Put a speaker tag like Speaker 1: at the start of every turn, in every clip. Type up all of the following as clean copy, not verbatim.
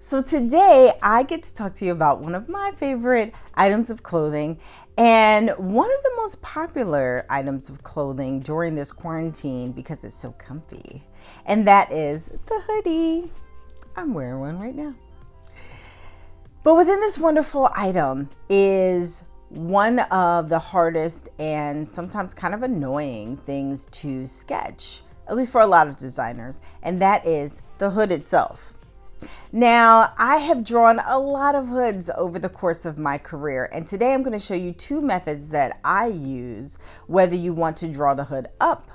Speaker 1: So today I get to talk to you about one of my favorite items of clothing and one of the most popular items of clothing during this quarantine because it's so comfy. And that is the hoodie. I'm wearing one right now. But within this wonderful item is one of the hardest and sometimes kind of annoying things to sketch, at least for a lot of designers, and that is the hood itself. Now, I have drawn a lot of hoods over the course of my career, and today I'm going to show you two methods that I use, whether you want to draw the hood up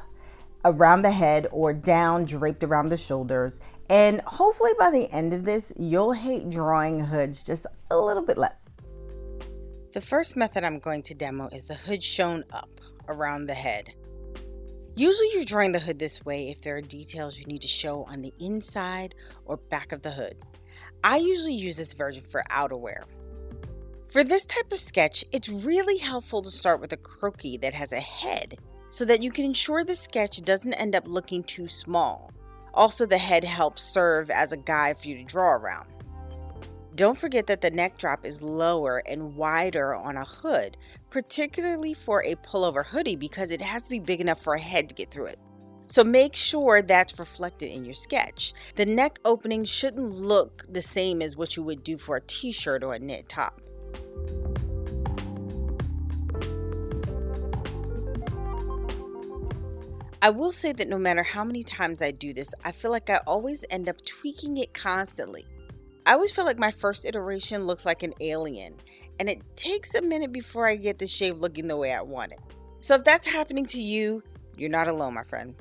Speaker 1: around the head or down, draped around the shoulders. And hopefully by the end of this, you'll hate drawing hoods just a little bit less.
Speaker 2: The first method I'm going to demo is the hood shown up around the head. Usually you're drawing the hood this way if there are details you need to show on the inside or back of the hood. I usually use this version for outerwear. For this type of sketch, it's really helpful to start with a croquis that has a head so that you can ensure the sketch doesn't end up looking too small. Also, the head helps serve as a guide for you to draw around. Don't forget that the neck drop is lower and wider on a hood, particularly for a pullover hoodie because it has to be big enough for a head to get through it. So make sure that's reflected in your sketch. The neck opening shouldn't look the same as what you would do for a t-shirt or a knit top. I will say that no matter how many times I do this, I feel like I always end up tweaking it constantly. I always feel like my first iteration looks like an alien, and it takes a minute before I get the shape looking the way I want it. So if that's happening to you, you're not alone, my friend.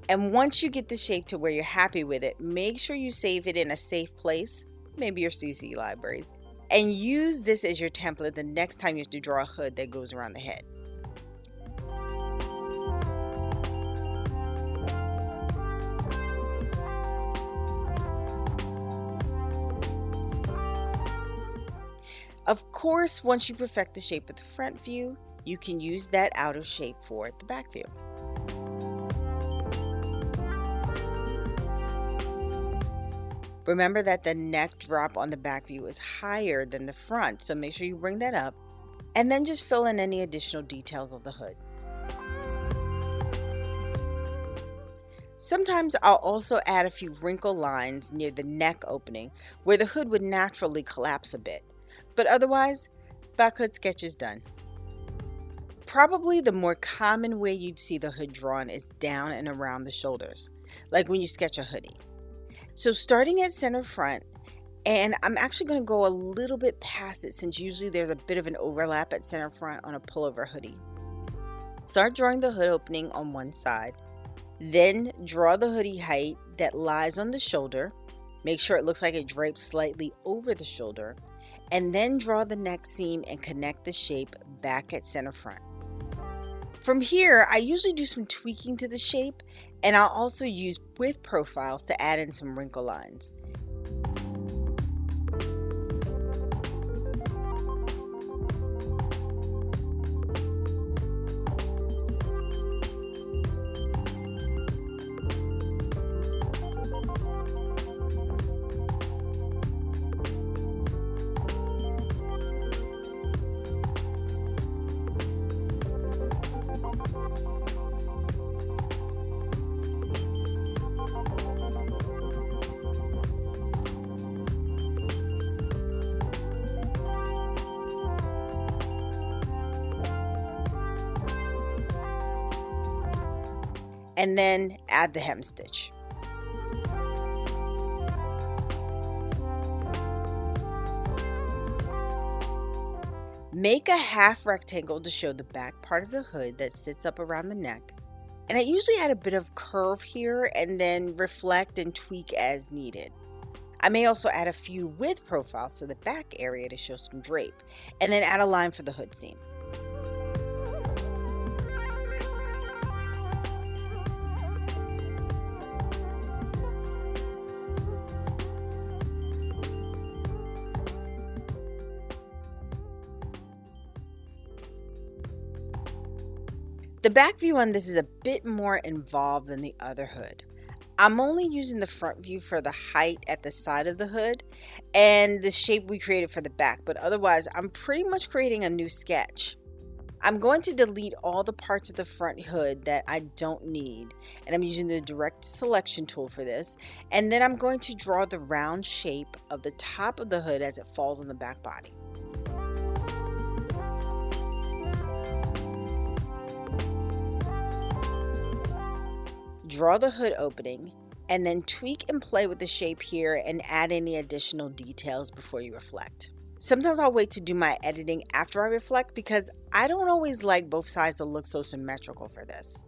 Speaker 2: And once you get the shape to where you're happy with it, make sure you save it in a safe place, maybe your CC libraries, and use this as your template the next time you have to draw a hood that goes around the head. Of course, once you perfect the shape of the front view, you can use that outer shape for the back view. Remember that the neck drop on the back view is higher than the front, so make sure you bring that up, and then just fill in any additional details of the hood. Sometimes I'll also add a few wrinkle lines near the neck opening where the hood would naturally collapse a bit. But otherwise, back hood sketch is done. Probably the more common way you'd see the hood drawn is down and around the shoulders, like when you sketch a hoodie. So starting at center front, and I'm actually going to go a little bit past it since usually there's a bit of an overlap at center front on a pullover hoodie. Start drawing the hood opening on one side, then draw the hoodie height that lies on the shoulder. Make sure it looks like it drapes slightly over the shoulder, and then draw the neck seam and connect the shape back at center front. From here, I usually do some tweaking to the shape, and I'll also use with profiles to add in some wrinkle lines. And then add the hem stitch. Make a half rectangle to show the back part of the hood that sits up around the neck. And I usually add a bit of curve here and then reflect and tweak as needed. I may also add a few with profiles to the back area to show some drape, and then add a line for the hood seam. The back view on this is a bit more involved than the other hood. I'm only using the front view for the height at the side of the hood and the shape we created for the back, but otherwise I'm pretty much creating a new sketch. I'm going to delete all the parts of the front hood that I don't need, and I'm using the direct selection tool for this, and then I'm going to draw the round shape of the top of the hood as it falls on the back body. Draw the hood opening, and then tweak and play with the shape here and add any additional details before you reflect. Sometimes I'll wait to do my editing after I reflect because I don't always like both sides to look so symmetrical for this.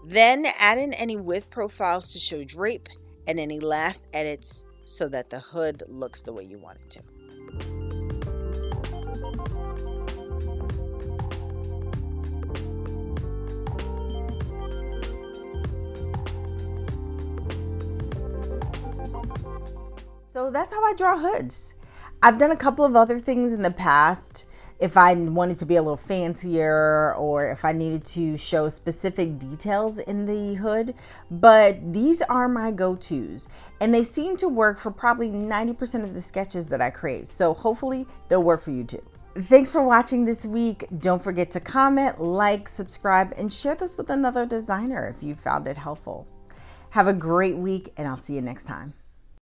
Speaker 2: Then add in any width profiles to show drape and any last edits so that the hood looks the way you want it to.
Speaker 1: So that's how I draw hoods. I've done a couple of other things in the past if I wanted to be a little fancier or if I needed to show specific details in the hood, but these are my go-tos and they seem to work for probably 90% of the sketches that I create. So hopefully they'll work for you too. Thanks for watching this week. Don't forget to comment, like, subscribe, and share this with another designer if you found it helpful. Have a great week and I'll see you next time.